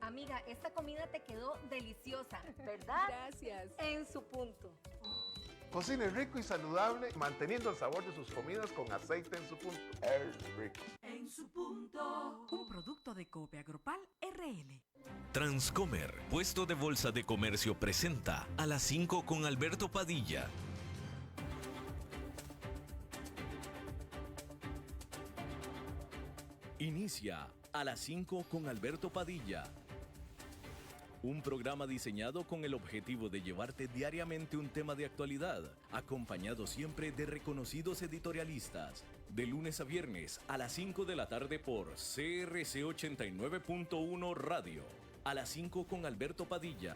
Amiga, esta comida te quedó deliciosa, ¿verdad? Gracias. En su punto. Cocine rico y saludable, manteniendo el sabor de sus comidas con aceite en su punto. Es rico. En su punto. Un producto de Cope Agropal RL. Transcomer, puesto de bolsa de comercio, presenta a las 5 con Alberto Padilla. Inicia a las 5 con Alberto Padilla. Un programa diseñado con el objetivo de llevarte diariamente un tema de actualidad, acompañado siempre de reconocidos editorialistas. De lunes a viernes a las 5 de la tarde por CRC 89.1 Radio. A las 5 con Alberto Padilla.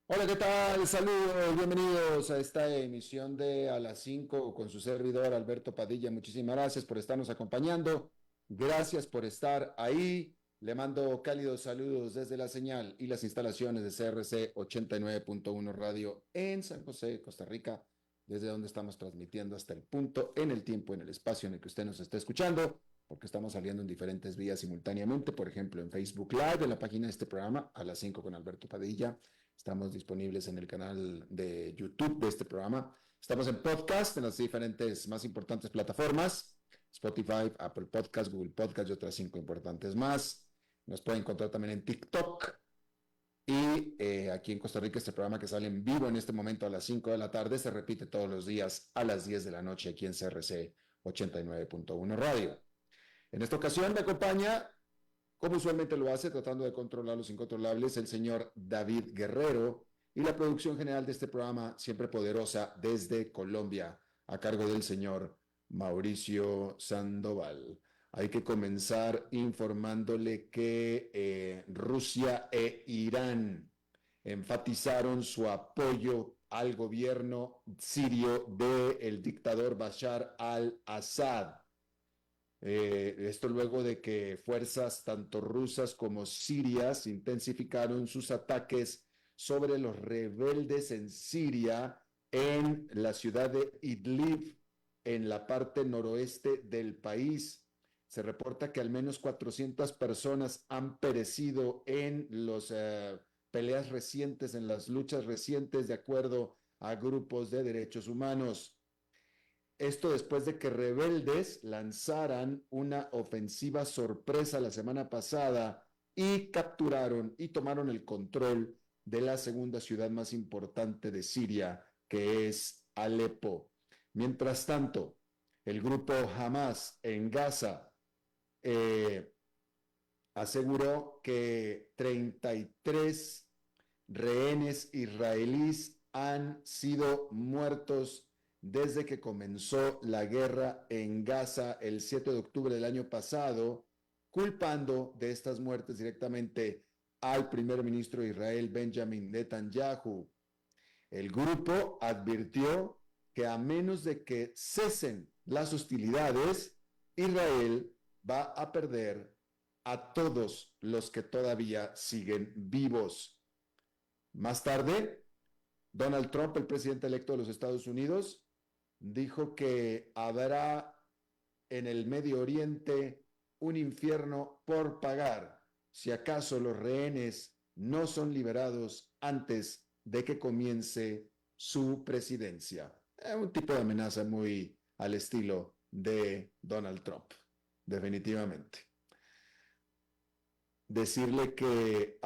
Hola, ¿qué tal? Saludos, bienvenidos a esta emisión de A las 5 con su servidor Alberto Padilla. Muchísimas gracias por estarnos acompañando. Gracias por estar ahí. Le mando cálidos saludos desde la señal y las instalaciones de CRC 89.1 Radio en San José, Costa Rica, desde donde estamos transmitiendo hasta el punto, en el tiempo, en el espacio en el que usted nos está escuchando, porque estamos saliendo en diferentes vías simultáneamente, por ejemplo, en Facebook Live, en la página de este programa, A las 5 con Alberto Padilla. Estamos disponibles en el canal de YouTube de este programa. Estamos en podcast en las diferentes más importantes plataformas. Spotify, Apple Podcast, Google Podcast y otras 5 importantes más. Nos pueden encontrar también en TikTok. Y aquí en Costa Rica este programa que sale en vivo en este momento a las 5 de la tarde se repite todos los días a las 10 de la noche aquí en CRC 89.1 Radio. En esta ocasión me acompaña, como usualmente lo hace, tratando de controlar los incontrolables, el señor David Guerrero y la producción general de este programa, siempre poderosa, desde Colombia, a cargo del señor Mauricio Sandoval. Hay que comenzar informándole que Rusia e Irán enfatizaron su apoyo al gobierno sirio del dictador Bashar al-Assad. Esto luego de que fuerzas tanto rusas como sirias intensificaron sus ataques sobre los rebeldes en Siria en la ciudad de Idlib, en la parte noroeste del país. Se reporta que al menos 400 personas han perecido en las peleas recientes, en las luchas recientes, de acuerdo a grupos de derechos humanos. Esto después de que rebeldes lanzaran una ofensiva sorpresa la semana pasada y capturaron y tomaron el control de la segunda ciudad más importante de Siria, que es Alepo. Mientras tanto, el grupo Hamas en Gaza aseguró que 33 rehenes israelíes han sido muertos desde que comenzó la guerra en Gaza el 7 de octubre del año pasado, culpando de estas muertes directamente al primer ministro de Israel, Benjamin Netanyahu. El grupo advirtió que a menos de que cesen las hostilidades, Israel va a perder a todos los que todavía siguen vivos. Más tarde, Donald Trump, el presidente electo de los Estados Unidos, dijo que habrá en el Medio Oriente un infierno por pagar si acaso los rehenes no son liberados antes de que comience su presidencia. Un tipo de amenaza muy al estilo de Donald Trump, definitivamente. Decirle que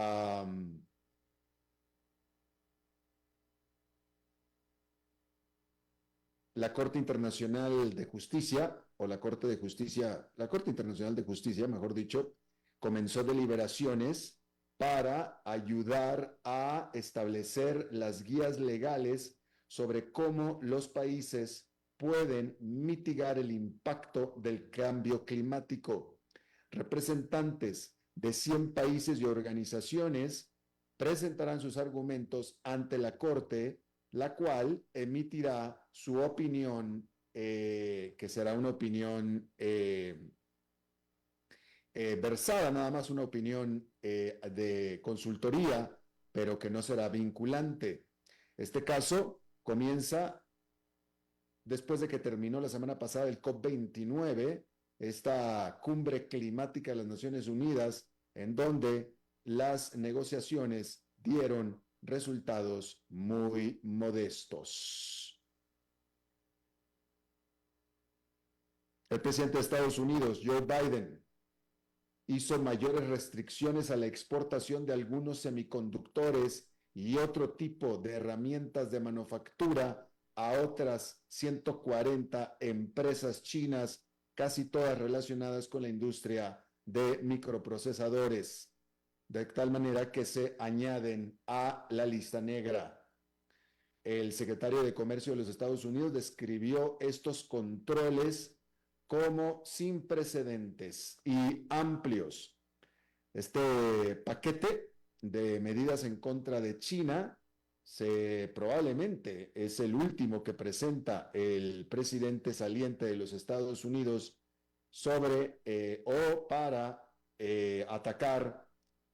la Corte Internacional de Justicia, o la Corte Internacional de Justicia, mejor dicho, comenzó deliberaciones para ayudar a establecer las guías legales sobre cómo los países pueden mitigar el impacto del cambio climático. Representantes de 100 países y organizaciones presentarán sus argumentos ante la Corte, la cual emitirá su opinión, que será una opinión versada, nada más una opinión de consultoría, pero que no será vinculante. Este caso comienza después de que terminó la semana pasada el COP29 esta cumbre climática de las Naciones Unidas, en donde las negociaciones dieron resultados muy modestos. El presidente de Estados Unidos, Joe Biden, hizo mayores restricciones a la exportación de algunos semiconductores y otro tipo de herramientas de manufactura a otras 140 empresas chinas, casi todas relacionadas con la industria de microprocesadores, de tal manera que se añaden a la lista negra. El secretario de Comercio de los Estados Unidos describió estos controles como sin precedentes y amplios. Este paquete de medidas en contra de China probablemente es el último que presenta el presidente saliente de los Estados Unidos sobre o para atacar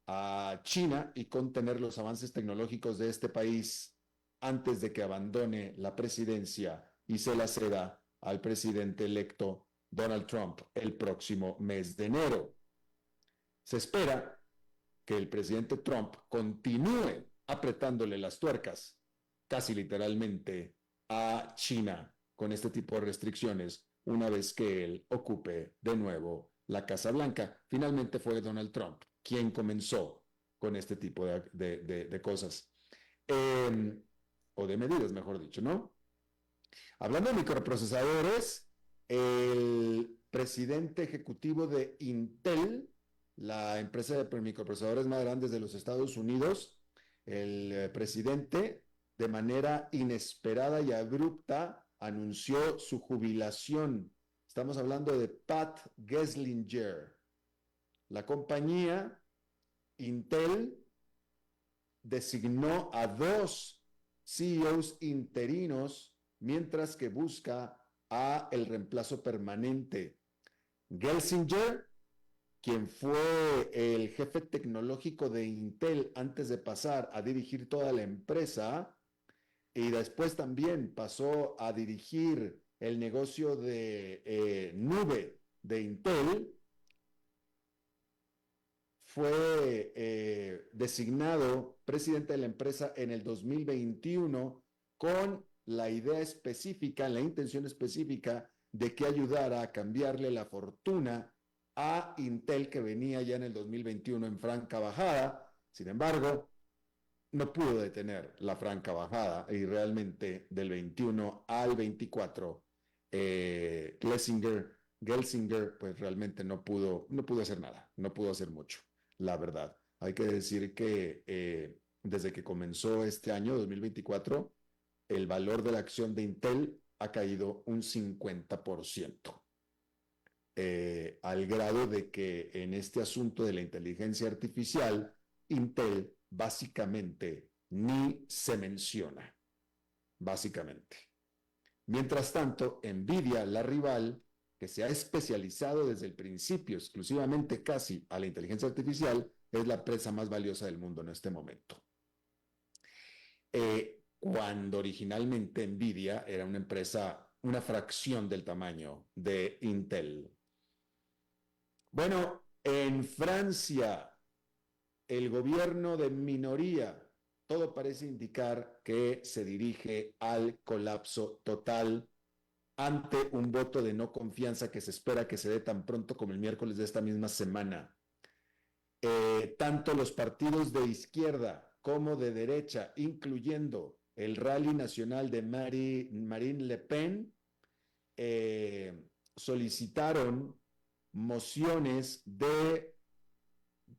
a China y contener los avances tecnológicos de este país antes de que abandone la presidencia y se la ceda al presidente electo Donald Trump el próximo mes de enero. Se espera que el presidente Trump continúe apretándole las tuercas, casi literalmente, a China con este tipo de restricciones una vez que él ocupe de nuevo la Casa Blanca. Finalmente fue Donald Trump quien comenzó con este tipo de cosas, o de medidas, mejor dicho, ¿no? Hablando de microprocesadores, el presidente ejecutivo de Intel, la empresa de microprocesadores más grande de los Estados Unidos, el presidente, de manera inesperada y abrupta, anunció su jubilación. Estamos hablando de Pat Gelsinger. La compañía Intel designó a 2 CEOs interinos mientras que busca a el reemplazo permanente. Gelsinger, quien fue el jefe tecnológico de Intel antes de pasar a dirigir toda la empresa, y después también pasó a dirigir el negocio de nube de Intel, fue designado presidente de la empresa en el 2021 con la idea específica, la intención específica de que ayudara a cambiarle la fortuna a Intel, que venía ya en el 2021 en franca bajada. Sin embargo, no pudo detener la franca bajada y realmente del 21 al 24 Gelsinger pues realmente no pudo hacer nada, no pudo hacer mucho, la verdad. Hay que decir que desde que comenzó este año 2024, el valor de la acción de Intel ha caído un 50%, al grado de que en este asunto de la inteligencia artificial, Intel básicamente ni se menciona, básicamente. Mientras tanto, Nvidia, la rival, que se ha especializado desde el principio exclusivamente casi a la inteligencia artificial, es la empresa más valiosa del mundo en este momento. Cuando originalmente Nvidia era una empresa, una fracción del tamaño de Intel. Bueno, en Francia, el gobierno de minoría, todo parece indicar que se dirige al colapso total ante un voto de no confianza que se espera que se dé tan pronto como el miércoles de esta misma semana. Tanto los partidos de izquierda como de derecha, incluyendo el Rally Nacional de Marine Le Pen, solicitaron mociones de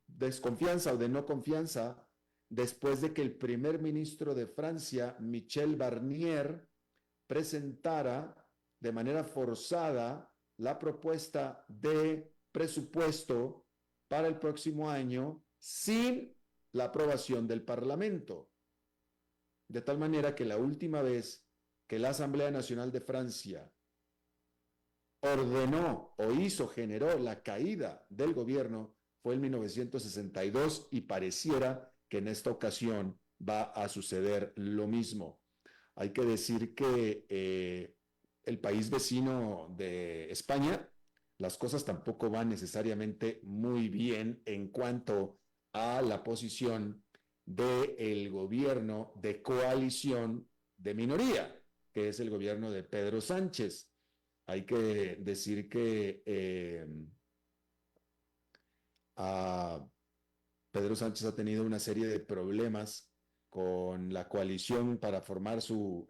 desconfianza o de no confianza después de que el primer ministro de Francia, Michel Barnier, presentara de manera forzada la propuesta de presupuesto para el próximo año sin la aprobación del Parlamento. De tal manera que la última vez que la Asamblea Nacional de Francia ordenó o generó la caída del gobierno fue en 1962 y pareciera que en esta ocasión va a suceder lo mismo. Hay que decir que el país vecino de España las cosas tampoco van necesariamente muy bien en cuanto a la posición del gobierno de coalición de minoría, que es el gobierno de Pedro Sánchez. Hay que decir que Pedro Sánchez ha tenido una serie de problemas con la coalición para formar su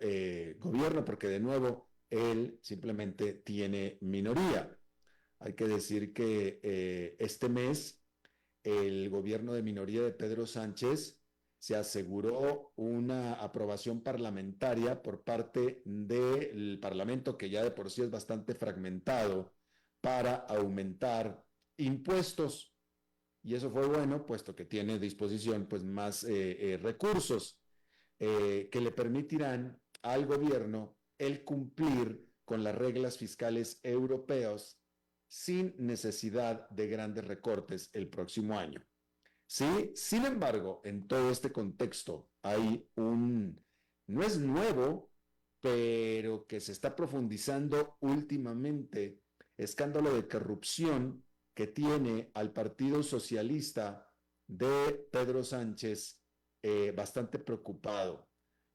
gobierno, porque de nuevo él simplemente tiene minoría. Hay que decir que este mes el gobierno de minoría de Pedro Sánchez se aseguró una aprobación parlamentaria por parte del Parlamento, que ya de por sí es bastante fragmentado, para aumentar impuestos. Y eso fue bueno, puesto que tiene a disposición pues, más recursos que le permitirán al gobierno el cumplir con las reglas fiscales europeas sin necesidad de grandes recortes el próximo año. Sí, sin embargo, en todo este contexto hay no es nuevo, pero que se está profundizando últimamente, escándalo de corrupción que tiene al Partido Socialista de Pedro Sánchez bastante preocupado,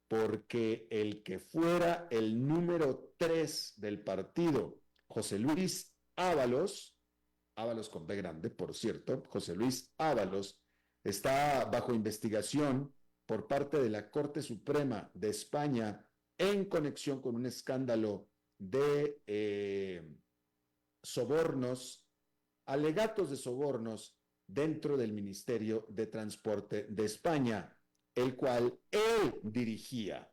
porque el que fuera el número 3 del partido, José Luis Ábalos con B grande, por cierto, José Luis Ábalos, está bajo investigación por parte de la Corte Suprema de España en conexión con un escándalo de sobornos, alegatos de sobornos dentro del Ministerio de Transporte de España, el cual él dirigía.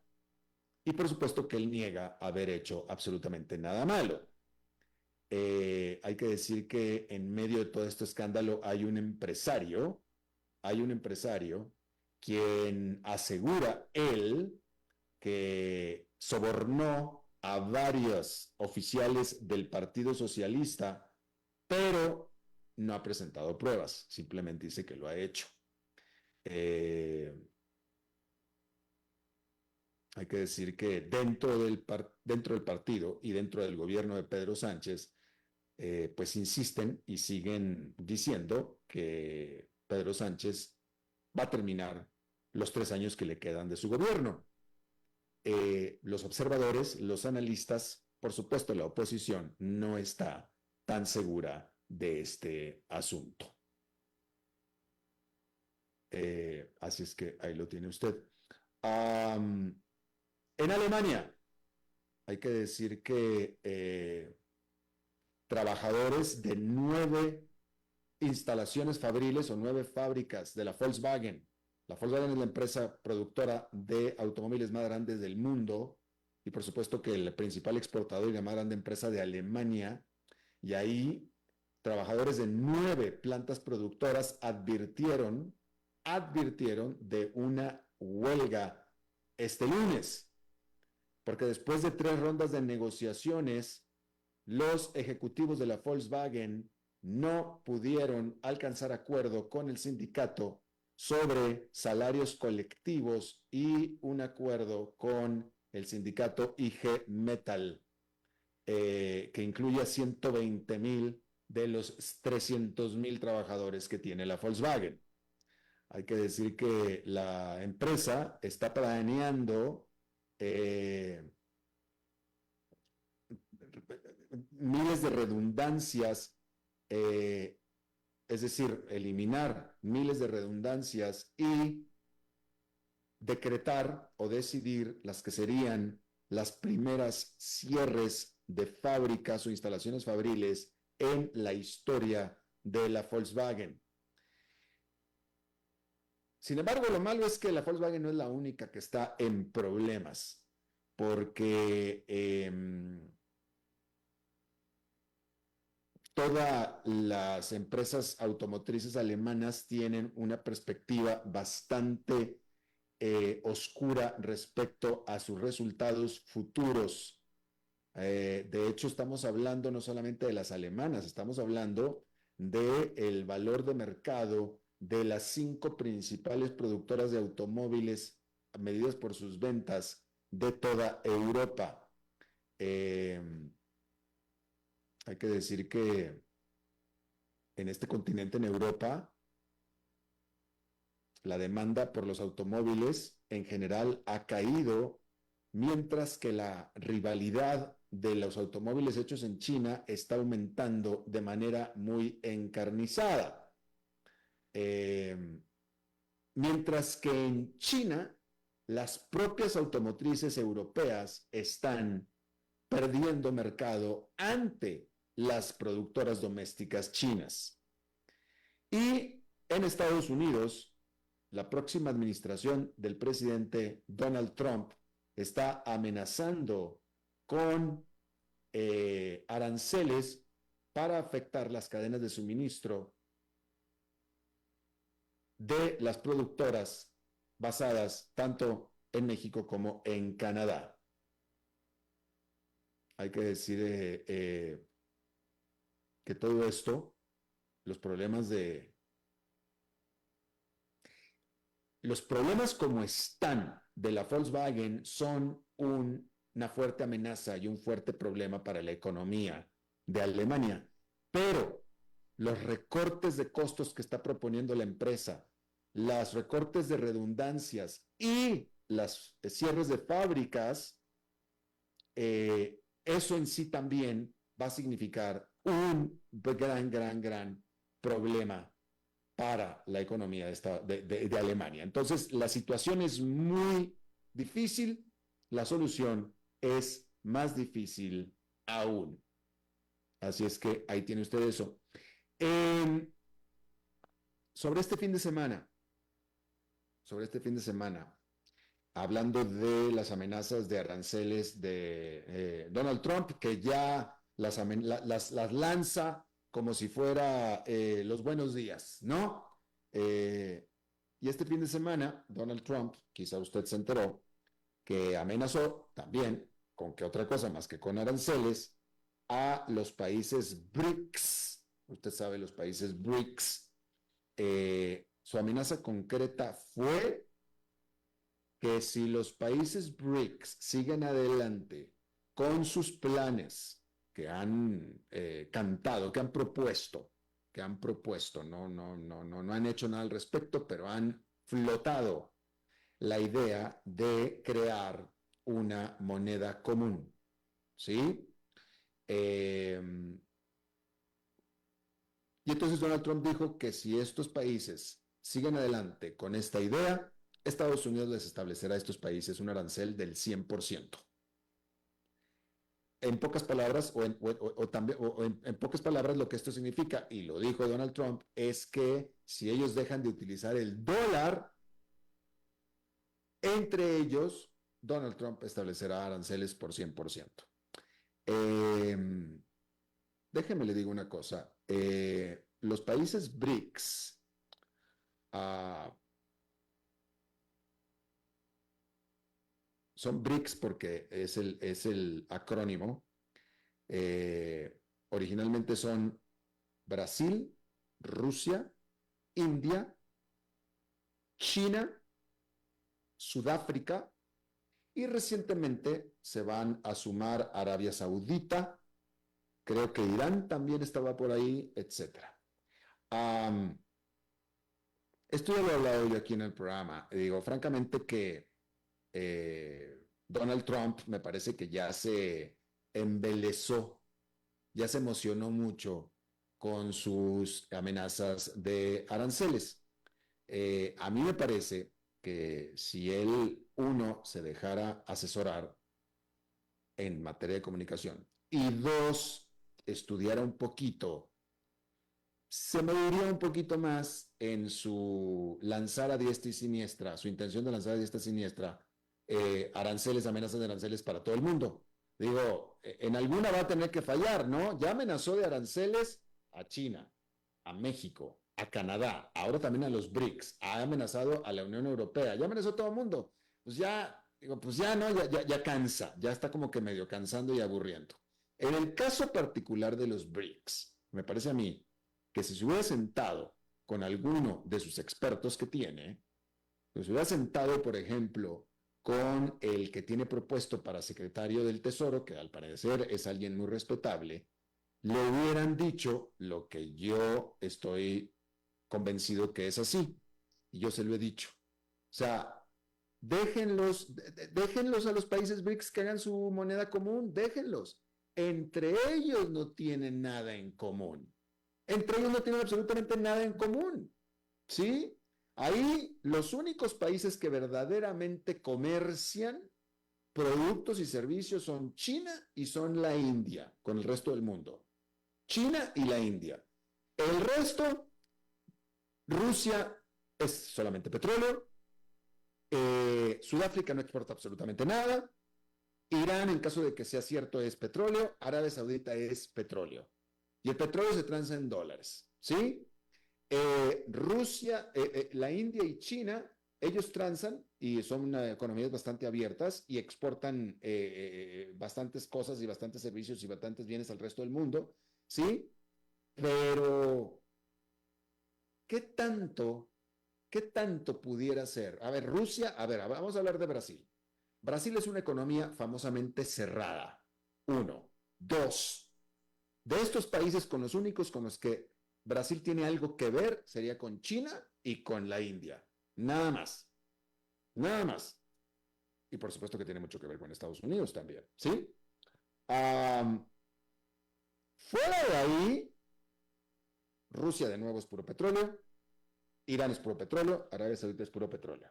Y por supuesto que él niega haber hecho absolutamente nada malo. Hay que decir que en medio de todo este escándalo hay un empresario quien asegura él que sobornó a varios oficiales del Partido Socialista, pero no ha presentado pruebas, simplemente dice que lo ha hecho. Hay que decir que dentro del partido y dentro del gobierno de Pedro Sánchez, pues insisten y siguen diciendo que Pedro Sánchez va a terminar los 3 años que le quedan de su gobierno. Los observadores, los analistas, por supuesto la oposición, no está tan segura de este asunto. Así es que ahí lo tiene usted. En Alemania, hay que decir que trabajadores de 9 instalaciones fabriles o 9 fábricas de la Volkswagen. La Volkswagen es la empresa productora de automóviles más grande del mundo y por supuesto que el principal exportador y la más grande empresa de Alemania. Y ahí trabajadores de 9 plantas productoras advirtieron de una huelga este lunes, porque después de 3 rondas de negociaciones, los ejecutivos de la Volkswagen no pudieron alcanzar acuerdo con el sindicato sobre salarios colectivos y un acuerdo con el sindicato IG Metall, que incluye a 120,000 de los 300,000 trabajadores que tiene la Volkswagen. Hay que decir que la empresa está planeando miles de redundancias, es decir, eliminar miles de redundancias y decretar o decidir las que serían las primeras cierres de fábricas o instalaciones fabriles en la historia de la Volkswagen. Sin embargo, lo malo es que la Volkswagen no es la única que está en problemas, porque todas las empresas automotrices alemanas tienen una perspectiva bastante oscura respecto a sus resultados futuros. De hecho, estamos hablando no solamente de las alemanas, estamos hablando del valor de mercado de las 5 principales productoras de automóviles medidas por sus ventas de toda Europa. Hay que decir que en este continente, en Europa, la demanda por los automóviles en general ha caído, mientras que la rivalidad de los automóviles hechos en China está aumentando de manera muy encarnizada. Mientras que en China, las propias automotrices europeas están perdiendo mercado ante las productoras domésticas chinas. Y en Estados Unidos, la próxima administración del presidente Donald Trump está amenazando con aranceles para afectar las cadenas de suministro de las productoras basadas tanto en México como en Canadá. Hay que decir que todo esto, los problemas como están de la Volkswagen son una fuerte amenaza y un fuerte problema para la economía de Alemania, pero los recortes de costos que está proponiendo la empresa, los recortes de redundancias y los cierres de fábricas, eso en sí también va a significar un gran problema para la economía de Alemania. Entonces, la situación es muy difícil, la solución es más difícil aún. Así es que ahí tiene usted eso. Sobre este fin de semana, hablando de las amenazas de aranceles de Donald Trump, que ya las lanza como si fuera los buenos días, ¿no? Y este fin de semana, Donald Trump, quizá usted se enteró, que amenazó también, ¿con qué otra cosa más que con aranceles?, a los países BRICS. Usted sabe, los países BRICS. Su amenaza concreta fue que si los países BRICS siguen adelante con sus planes que han cantado, que han propuesto, no han hecho nada al respecto, pero han flotado la idea de crear una moneda común, ¿sí? Y entonces Donald Trump dijo que si estos países siguen adelante con esta idea, Estados Unidos les establecerá a estos países un arancel del 100%. En pocas palabras, en pocas palabras, lo que esto significa, y lo dijo Donald Trump, es que si ellos dejan de utilizar el dólar, entre ellos, Donald Trump establecerá aranceles por 100%. Déjeme le digo una cosa. Los países BRICS son BRICS porque es el acrónimo. Originalmente son Brasil, Rusia, India, China, Sudáfrica, y recientemente se van a sumar Arabia Saudita, creo que Irán también estaba por ahí, etc. Esto ya lo he hablado yo aquí en el programa. Digo, francamente que Donald Trump me parece que ya se embelezó, ya se emocionó mucho con sus amenazas de aranceles. A mí me parece que si él, uno, se dejara asesorar en materia de comunicación y dos, estudiara un poquito, se mediría un poquito más en su lanzar a diestra y siniestra, su intención de lanzar a diestra y siniestra aranceles, amenazas de aranceles para todo el mundo. Digo, en alguna va a tener que fallar, ¿no? Ya amenazó de aranceles a China, a México, a Canadá, ahora también a los BRICS, ha amenazado a la Unión Europea, ya amenazó a todo el mundo. Pues ya, digo, pues ya no, ya cansa, ya está como que medio cansando y aburriendo. En el caso particular de los BRICS, me parece a mí que si se hubiera sentado con alguno de sus expertos que tiene, pues se hubiera sentado, por ejemplo, con el que tiene propuesto para secretario del Tesoro, que al parecer es alguien muy respetable, le hubieran dicho lo que yo estoy convencido que es así. Y yo se lo he dicho. O sea, déjenlos a los países BRICS que hagan su moneda común, déjenlos. Entre ellos no tienen nada en común. Entre ellos no tienen absolutamente nada en común. ¿Sí? Ahí los únicos países que verdaderamente comercian productos y servicios son China y son la India, con el resto del mundo. China y la India. El resto, Rusia es solamente petróleo, Sudáfrica no exporta absolutamente nada, Irán, en caso de que sea cierto, es petróleo, Arabia Saudita es petróleo. Y el petróleo se transa en dólares, ¿sí? Rusia, la India y China, ellos transan y son economías bastante abiertas y exportan bastantes cosas y bastantes servicios y bastantes bienes al resto del mundo, ¿sí? Pero, ¿qué tanto pudiera ser? A ver, Rusia, a ver, vamos a hablar de Brasil. Brasil es una economía famosamente cerrada. 1. 2. De estos países, con los únicos con los que Brasil tiene algo que ver, sería con China y con la India. Nada más. Nada más. Y por supuesto que tiene mucho que ver con Estados Unidos también, ¿sí? Fuera de ahí, Rusia de nuevo es puro petróleo, Irán es puro petróleo, Arabia Saudita es puro petróleo.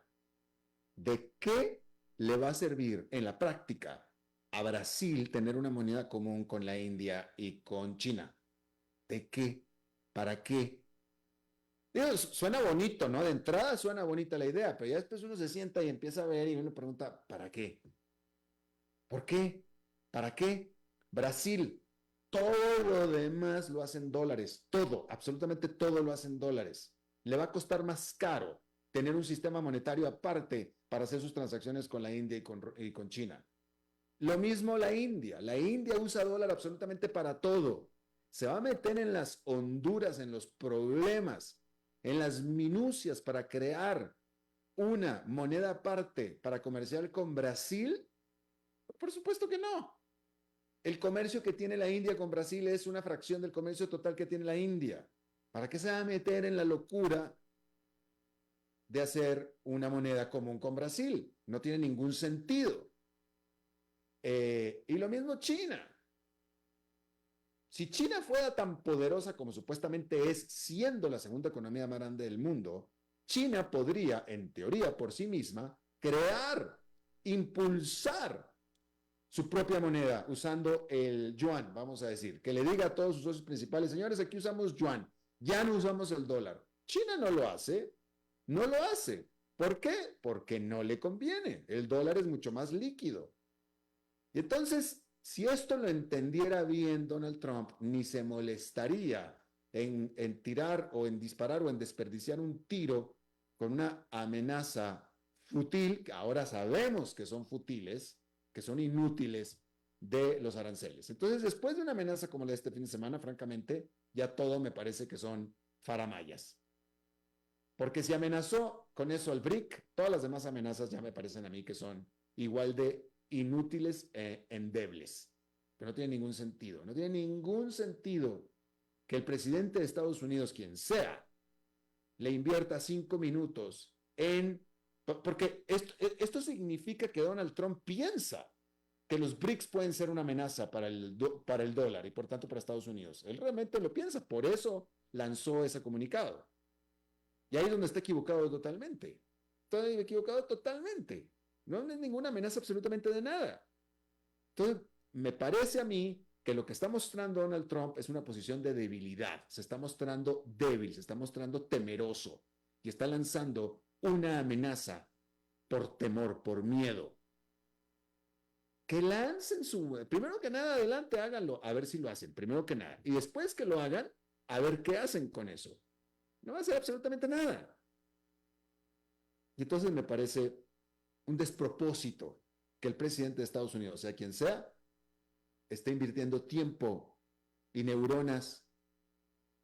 ¿De qué le va a servir en la práctica a Brasil tener una moneda común con la India y con China? ¿De qué? ¿Para qué? Digo, suena bonito, ¿no? De entrada suena bonita la idea, pero ya después uno se sienta y empieza a ver y uno pregunta, ¿para qué? ¿Por qué? ¿Para qué? Brasil, todo lo demás lo hacen dólares, todo, absolutamente todo lo hacen dólares. Le va a costar más caro tener un sistema monetario aparte para hacer sus transacciones con la India y con China. Lo mismo la India usa dólar absolutamente para todo. Se va a meter en las honduras, en los problemas, en las minucias para crear una moneda aparte para comerciar con Brasil. Por supuesto que no. El comercio que tiene la India con Brasil es una fracción del comercio total que tiene la India. ¿Para qué se va a meter en la locura de hacer una moneda común con Brasil? No tiene ningún sentido. Y lo mismo China. Si China fuera tan poderosa como supuestamente es, siendo la segunda economía más grande del mundo, China podría, en teoría por sí misma, crear, impulsar su propia moneda usando el yuan, vamos a decir, que le diga a todos sus socios principales, señores, aquí usamos yuan, ya no usamos el dólar. China no lo hace, no lo hace. ¿Por qué? Porque no le conviene. El dólar es mucho más líquido. Y entonces, si esto lo entendiera bien Donald Trump, ni se molestaría en tirar o en disparar o en desperdiciar un tiro con una amenaza fútil, que ahora sabemos que son fútiles, que son inútiles, de los aranceles. Entonces, después de una amenaza como la de este fin de semana, francamente, ya todo me parece que son faramayas. Porque si amenazó con eso al BRIC, todas las demás amenazas ya me parecen a mí que son igual de inútiles e endebles. Pero no tiene ningún sentido. No tiene ningún sentido que el presidente de Estados Unidos, quien sea, le invierta 5 minutos en... Porque esto significa que Donald Trump piensa que los BRICS pueden ser una amenaza para el dólar y por tanto para Estados Unidos. Él realmente lo piensa, por eso lanzó ese comunicado. Y ahí es donde está equivocado totalmente. Está equivocado totalmente. No es ninguna amenaza absolutamente de nada. Entonces, me parece a mí que lo que está mostrando Donald Trump es una posición de debilidad. Se está mostrando débil, se está mostrando temeroso y está lanzando una amenaza por temor, por miedo. Que lancen su... Primero que nada, adelante, háganlo, a ver si lo hacen, primero que nada. Y después que lo hagan, a ver qué hacen con eso. No va a hacer absolutamente nada. Y entonces me parece un despropósito que el presidente de Estados Unidos, sea quien sea, esté invirtiendo tiempo y neuronas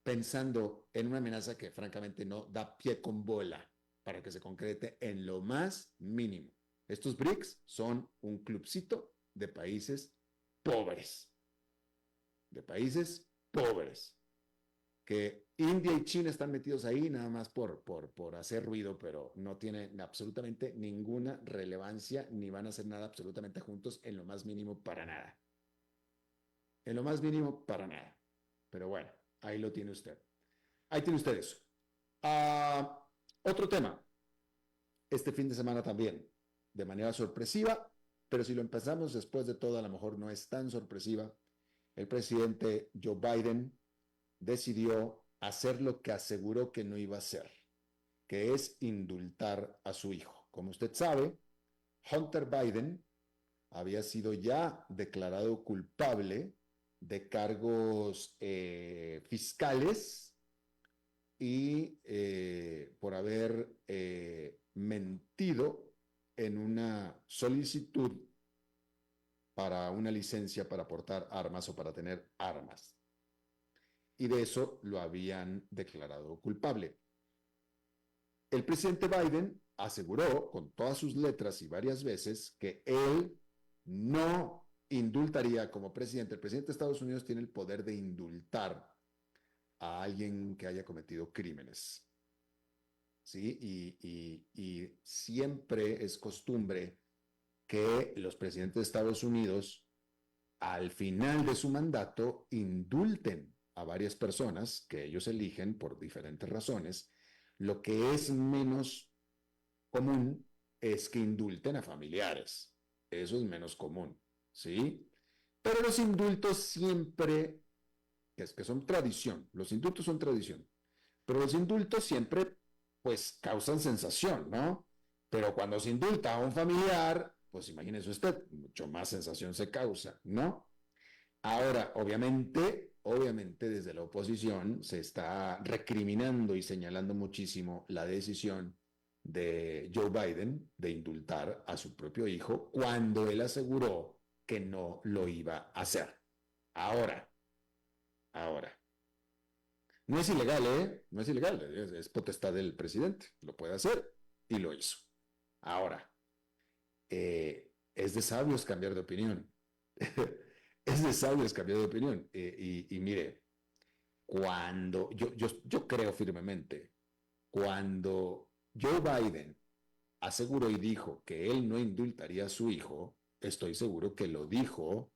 pensando en una amenaza que francamente no da pie con bola para que se concrete en lo más mínimo. Estos BRICS son un clubcito de países pobres. De países pobres, que India y China están metidos ahí nada más por hacer ruido, pero no tienen absolutamente ninguna relevancia, ni van a hacer nada absolutamente juntos en lo más mínimo para nada. En lo más mínimo para nada. Pero bueno, ahí lo tiene usted. Ahí tiene usted eso. Otro tema. Este fin de semana también, de manera sorpresiva, pero si lo empezamos después de todo, a lo mejor no es tan sorpresiva. El presidente Joe Biden decidió hacer lo que aseguró que no iba a hacer, que es indultar a su hijo. Como usted sabe, Hunter Biden había sido ya declarado culpable de cargos fiscales y por haber mentido en una solicitud para una licencia para portar armas o para tener armas. Y de eso lo habían declarado culpable. El presidente Biden aseguró con todas sus letras y varias veces que él no indultaría como presidente. El presidente de Estados Unidos tiene el poder de indultar a alguien que haya cometido crímenes. ¿Sí? Y siempre es costumbre que los presidentes de Estados Unidos, al final de su mandato, indulten a varias personas que ellos eligen por diferentes razones. Lo que es menos común es que indulten a familiares. Eso es menos común, ¿sí? Pero los indultos siempre, es que son tradición, los indultos son tradición, pero los indultos siempre, pues, causan sensación, ¿no? Pero cuando se indulta a un familiar, pues imagínese usted, mucho más sensación se causa, ¿no? Ahora, obviamente desde la oposición se está recriminando y señalando muchísimo la decisión de Joe Biden de indultar a su propio hijo cuando él aseguró que no lo iba a hacer. Ahora. No es ilegal, ¿eh? No es ilegal, es potestad del presidente, lo puede hacer y lo hizo. Ahora, es de sabios cambiar de opinión. Es de sabios cambiar de opinión. Y mire, cuando yo creo firmemente, cuando Joe Biden aseguró y dijo que él no indultaría a su hijo, estoy seguro que lo dijo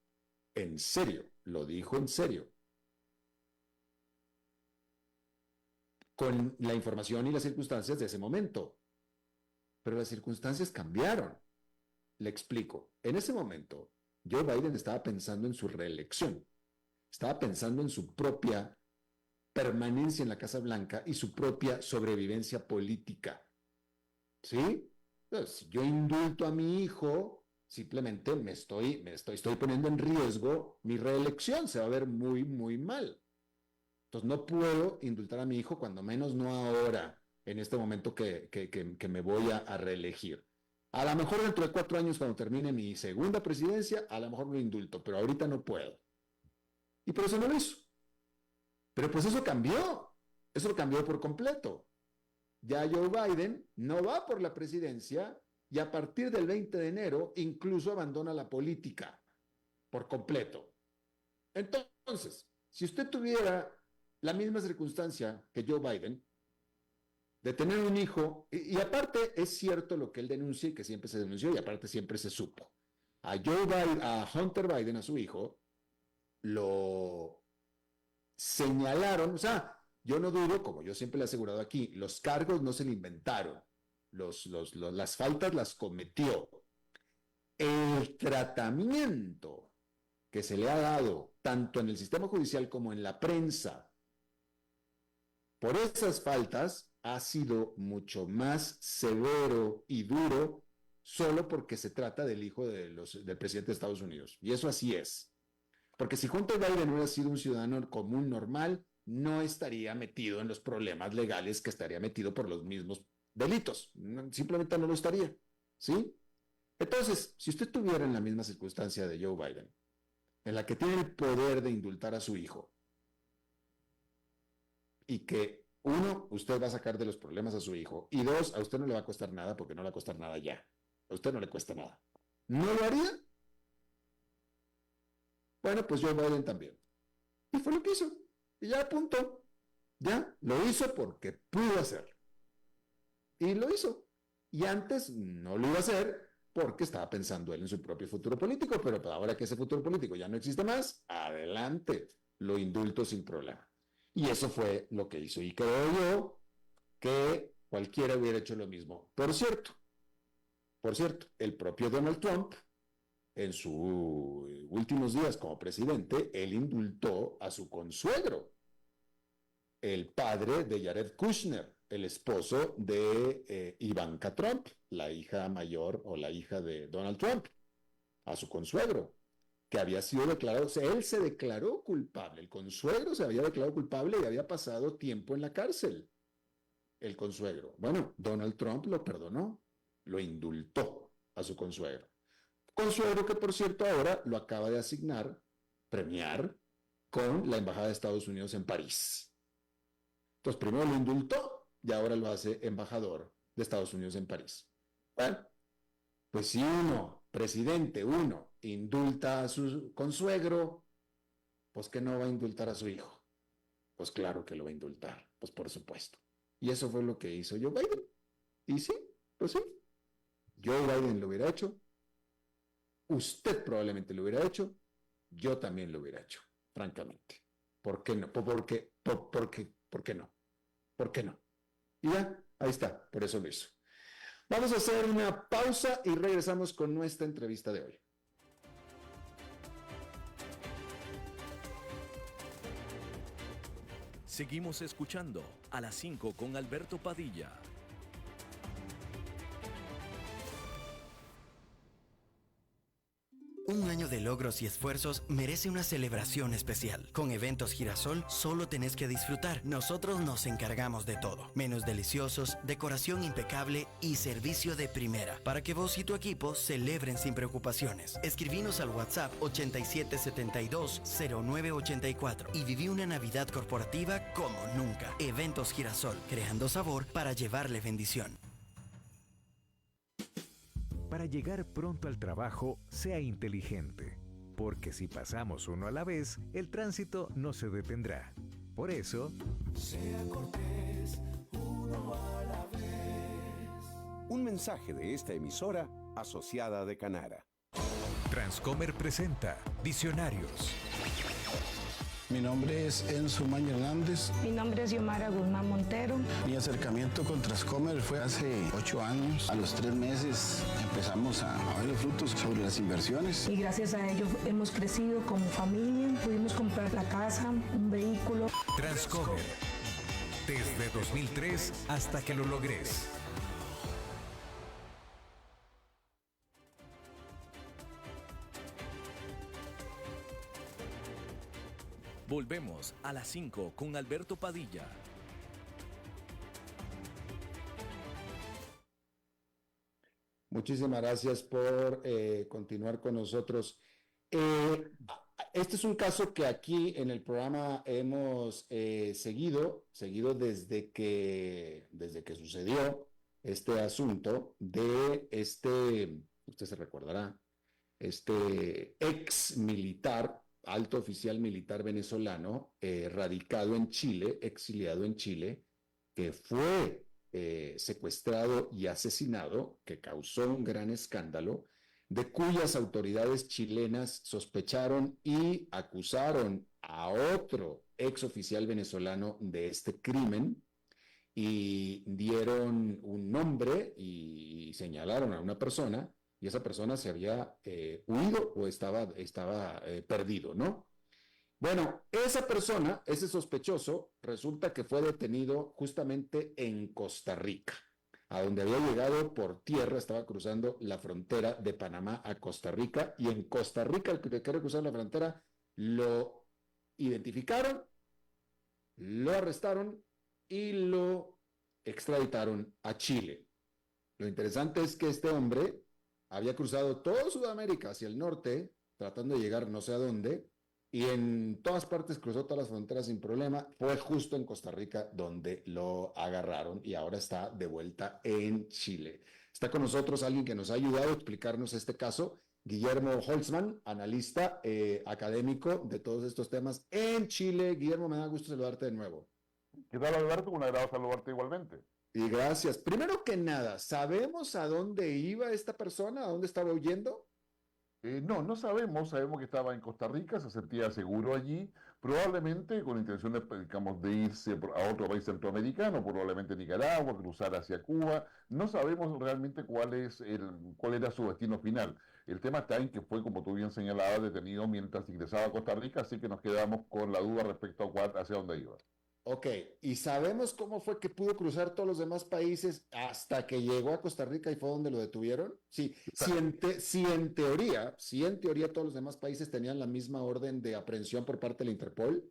en serio, con la información y las circunstancias de ese momento. Pero las circunstancias cambiaron. Le explico. En ese momento, Joe Biden estaba pensando en su reelección. Estaba pensando en su propia permanencia en la Casa Blanca y su propia sobrevivencia política. ¿Sí? Entonces, si yo indulto a mi hijo, simplemente estoy poniendo en riesgo mi reelección. Se va a ver muy, muy mal. Entonces, no puedo indultar a mi hijo, cuando menos no ahora, en este momento que me voy a reelegir. A lo mejor dentro de 4 años, cuando termine mi segunda presidencia, a lo mejor lo indulto, pero ahorita no puedo. Y por eso no lo hizo. Pero pues eso cambió. Eso lo cambió por completo. Ya Joe Biden no va por la presidencia y a partir del 20 de enero incluso abandona la política por completo. Entonces, si usted tuviera la misma circunstancia que Joe Biden, de tener un hijo, y aparte es cierto lo que él denuncia y que siempre se denunció y aparte siempre se supo. A Hunter Biden, a su hijo, lo señalaron, o sea, yo no dudo, como yo siempre le he asegurado aquí, los cargos no se le inventaron, las faltas las cometió. El tratamiento que se le ha dado, tanto en el sistema judicial como en la prensa, por esas faltas, ha sido mucho más severo y duro solo porque se trata del hijo del presidente de Estados Unidos. Y eso así es. Porque si Hunter Biden hubiera sido un ciudadano común, normal, no estaría metido en los problemas legales que estaría metido por los mismos delitos. Simplemente no lo estaría. ¿Sí? Entonces, si usted estuviera en la misma circunstancia de Joe Biden, en la que tiene el poder de indultar a su hijo, y que, 1, usted va a sacar de los problemas a su hijo, y 2, a usted no le va a costar nada porque no le va a costar nada ya. A usted no le cuesta nada. ¿No lo haría? Bueno, pues Joe Biden también. Y fue lo que hizo. Y ya, punto. Ya, lo hizo porque pudo hacerlo. Y lo hizo. Y antes no lo iba a hacer porque estaba pensando él en su propio futuro político, pero ahora que ese futuro político ya no existe más, adelante, lo indulto sin problema. Y eso fue lo que hizo. Y creo yo que cualquiera hubiera hecho lo mismo. Por cierto, el propio Donald Trump, en sus últimos días como presidente, él indultó a su consuegro, el padre de Jared Kushner, el esposo de Ivanka Trump, la hija mayor o la hija de Donald Trump, a su consuegro, que había sido declarado, o sea, él se declaró culpable, el consuegro se había declarado culpable y había pasado tiempo en la cárcel, el consuegro. Bueno, Donald Trump lo perdonó, lo indultó a su consuegro. Consuegro que, por cierto, ahora lo acaba de premiar con la Embajada de Estados Unidos en París. Entonces, primero lo indultó y ahora lo hace embajador de Estados Unidos en París. Bueno, pues si presidente, indulta a su consuegro, pues ¿qué no va a indultar a su hijo? Pues claro que lo va a indultar, pues por supuesto. Y eso fue lo que hizo Joe Biden. Y sí, pues sí. Joe Biden lo hubiera hecho. Usted probablemente lo hubiera hecho. Yo también lo hubiera hecho, francamente. ¿Por qué no? ¿Por qué no? ¿Por qué no? Y ya, ahí está, por eso lo hizo. Vamos a hacer una pausa y regresamos con nuestra entrevista de hoy. Seguimos escuchando a las 5 con Alberto Padilla. Un año de logros y esfuerzos merece una celebración especial. Con Eventos Girasol solo tenés que disfrutar. Nosotros nos encargamos de todo. Menús deliciosos, decoración impecable y servicio de primera. Para que vos y tu equipo celebren sin preocupaciones. Escribinos al WhatsApp 8772-0984 y viví una Navidad corporativa como nunca. Eventos Girasol, creando sabor para llevarle bendición. Para llegar pronto al trabajo, sea inteligente, porque si pasamos uno a la vez, el tránsito no se detendrá. Por eso, sea cortés, uno a la vez. Un mensaje de esta emisora asociada de Canara. Transcomer presenta Visionarios. Mi nombre es Enzo Maña Hernández. Mi nombre es Yomara Guzmán Montero. Mi acercamiento con Transcomer fue hace 8 años. A los 3 meses empezamos a ver los frutos sobre las inversiones. Y gracias a ello hemos crecido como familia. Pudimos comprar la casa, un vehículo. Transcomer. Desde 2003 hasta que lo logres. Volvemos a las 5 con Alberto Padilla. Muchísimas gracias por continuar con nosotros. Este es un caso que aquí en el programa hemos seguido desde que sucedió este asunto de usted se recordará, ex militar, alto oficial militar venezolano, radicado en Chile, exiliado en Chile, que fue secuestrado y asesinado, que causó un gran escándalo, de cuyas autoridades chilenas sospecharon y acusaron a otro ex oficial venezolano de este crimen y dieron un nombre y señalaron a una persona, y esa persona se había huido o estaba perdido, ¿no? Bueno, esa persona, ese sospechoso, resulta que fue detenido justamente en Costa Rica, a donde había llegado por tierra, estaba cruzando la frontera de Panamá a Costa Rica, y en Costa Rica, el que quiere cruzar la frontera, lo identificaron, lo arrestaron y lo extraditaron a Chile. Lo interesante es que este hombre había cruzado toda Sudamérica hacia el norte, tratando de llegar no sé a dónde, y en todas partes cruzó todas las fronteras sin problema. Fue justo en Costa Rica donde lo agarraron y ahora está de vuelta en Chile. Está con nosotros alguien que nos ha ayudado a explicarnos este caso Guillermo Holtzman, analista académico de todos estos temas en Chile. Guillermo, me da gusto saludarte de nuevo. ¿Qué tal, Alberto? Un agrado saludarte igualmente. Y gracias. Primero que nada, ¿sabemos a dónde iba esta persona? ¿A dónde estaba huyendo? No sabemos. Sabemos que estaba en Costa Rica, se sentía seguro allí, probablemente con intención de, digamos, de irse a otro país centroamericano, probablemente Nicaragua, cruzar hacia Cuba. No sabemos realmente cuál era su destino final. El tema está en que fue, como tú bien señalabas, detenido mientras ingresaba a Costa Rica, así que nos quedamos con la duda respecto a hacia dónde iba. Ok, ¿y sabemos cómo fue que pudo cruzar todos los demás países hasta que llegó a Costa Rica y fue donde lo detuvieron? Sí, si en teoría todos los demás países tenían la misma orden de aprehensión por parte de la Interpol.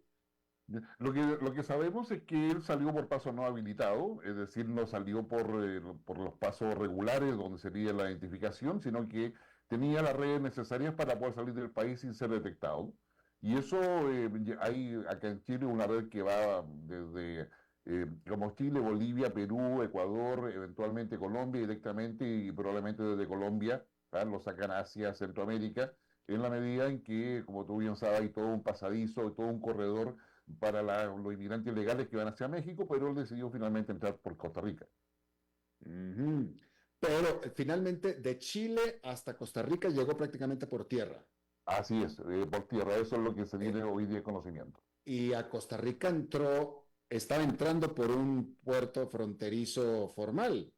Lo que sabemos es que él salió por paso no habilitado, es decir, no salió por los pasos regulares donde sería la identificación, sino que tenía las redes necesarias para poder salir del país sin ser detectado. Y eso, hay acá en Chile una red que va desde como Chile, Bolivia, Perú, Ecuador, eventualmente Colombia directamente y probablemente desde Colombia, lo sacan hacia Centroamérica, en la medida en que, como tú bien sabes, hay todo un pasadizo, todo un corredor para los inmigrantes ilegales que van hacia México, pero él decidió finalmente entrar por Costa Rica. Pero finalmente de Chile hasta Costa Rica llegó prácticamente por tierra. Así es, por tierra, eso es lo que se tiene hoy día conocimiento. Y a Costa Rica estaba entrando por un puerto fronterizo formal.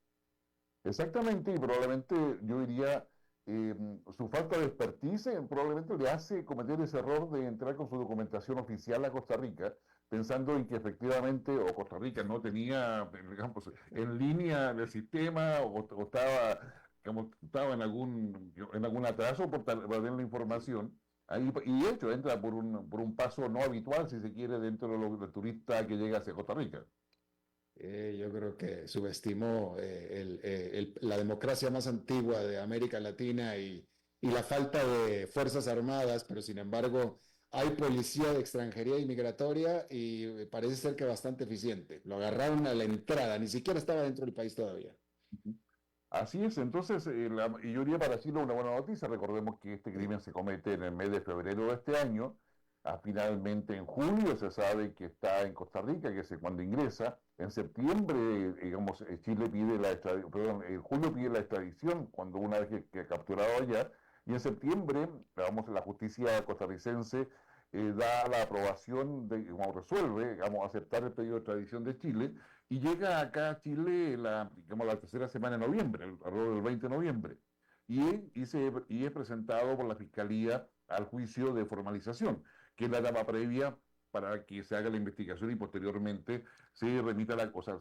Exactamente, y probablemente yo diría, su falta de expertise probablemente le hace cometer ese error de entrar con su documentación oficial a Costa Rica, pensando en que efectivamente o Costa Rica no tenía, digamos, en línea el sistema o estaba, digamos, estaba en algún atraso por tener la información. Ahí, y de hecho entra por un paso no habitual, si se quiere, dentro del turista que llega hacia Costa Rica. Yo creo que subestimó la democracia más antigua de América Latina y la falta de fuerzas armadas, pero sin embargo hay policía de extranjería y migratoria y parece ser que bastante eficiente. Lo agarraron a la entrada, ni siquiera estaba dentro del país todavía. Así es, entonces, y yo diría para Chile una buena noticia. Recordemos que este crimen se comete en el mes de febrero de este año. Finalmente en julio se sabe que está en Costa Rica, que es cuando ingresa. En septiembre, digamos, Chile pide julio pide la extradición cuando una vez que ha capturado allá. Y en septiembre, digamos, la justicia costarricense da la aprobación, resuelve, digamos, aceptar el pedido de extradición de Chile. Y llega acá a Chile la tercera semana de noviembre, alrededor del 20 de noviembre. Y es presentado por la Fiscalía al juicio de formalización, que es la etapa previa para que se haga la investigación y posteriormente se remita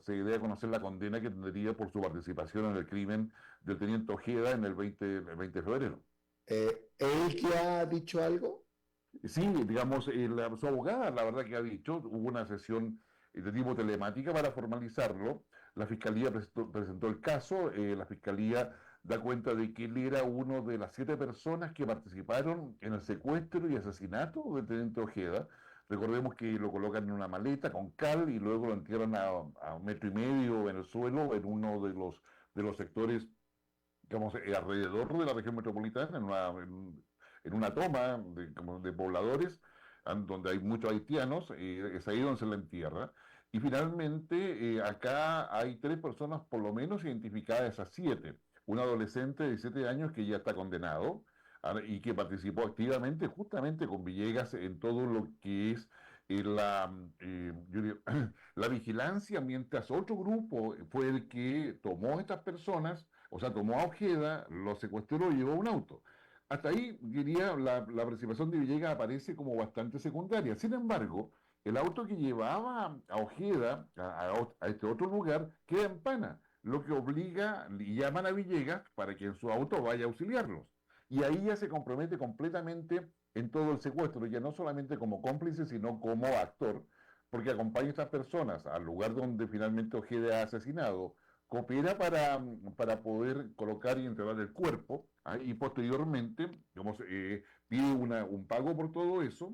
se dé a conocer la condena que tendría por su participación en el crimen del teniente Ojeda en el 20 de febrero. ¿Él ya ha dicho algo? Sí, digamos, su abogada, la verdad que ha dicho, hubo una sesión de tipo telemática para formalizarlo. La Fiscalía presentó el caso, la Fiscalía da cuenta de que él era uno de las 7 personas que participaron en el secuestro y asesinato del teniente Ojeda. Recordemos que lo colocan en una maleta con cal y luego lo entierran a 1,5 metros en el suelo, en uno de los sectores, digamos, alrededor de la región metropolitana, en una toma de pobladores, donde hay muchos haitianos, es ahí donde se la entierra. Y finalmente, acá hay 3 personas por lo menos identificadas, esas 7. Un adolescente de 17 años que ya está condenado y que participó activamente justamente con Villegas en todo lo que es la vigilancia, mientras otro grupo fue el que tomó a estas personas, o sea, tomó a Ojeda, lo secuestró y llevó a un auto. Hasta ahí, diría, la participación de Villegas aparece como bastante secundaria. Sin embargo, el auto que llevaba a Ojeda, a este otro lugar, queda en Pana, lo que obliga y llaman a Villegas para que en su auto vaya a auxiliarlos. Y ahí ya se compromete completamente en todo el secuestro, ya no solamente como cómplice, sino como actor, porque acompaña a estas personas al lugar donde finalmente Ojeda ha asesinado, coopera para poder colocar y enterrar el cuerpo, y posteriormente, digamos, pide un pago por todo eso.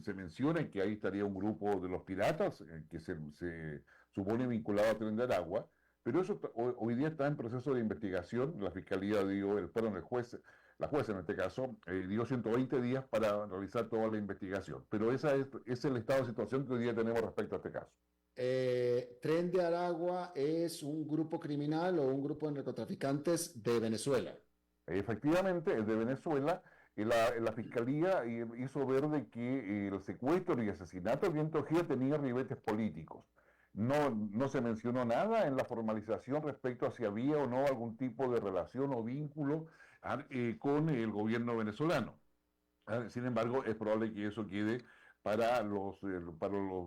Se menciona que ahí estaría un grupo de los piratas que se supone vinculado a Tren de Aragua, pero eso hoy día está en proceso de investigación. La Fiscalía el juez la jueza en este caso, dio 120 días para realizar toda la investigación. Pero ese es el estado de situación que hoy día tenemos respecto a este caso. Tren de Aragua es un grupo criminal o un grupo de narcotraficantes de Venezuela. Efectivamente, es de Venezuela. La fiscalía hizo ver de que el secuestro y asesinato de Viento Ojeda tenía ribetes políticos. No se mencionó nada en la formalización respecto a si había o no algún tipo de relación o vínculo con el gobierno venezolano. Sin embargo, es probable que eso quede para los